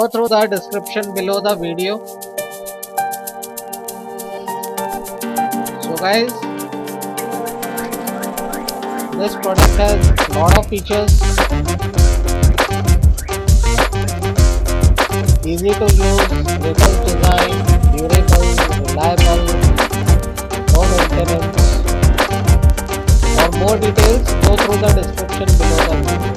Go through the description below the video. So guys, this product has a lot of features, easy to use, latest design, durable, reliable, no maintenance. For more details, go through the description below the video.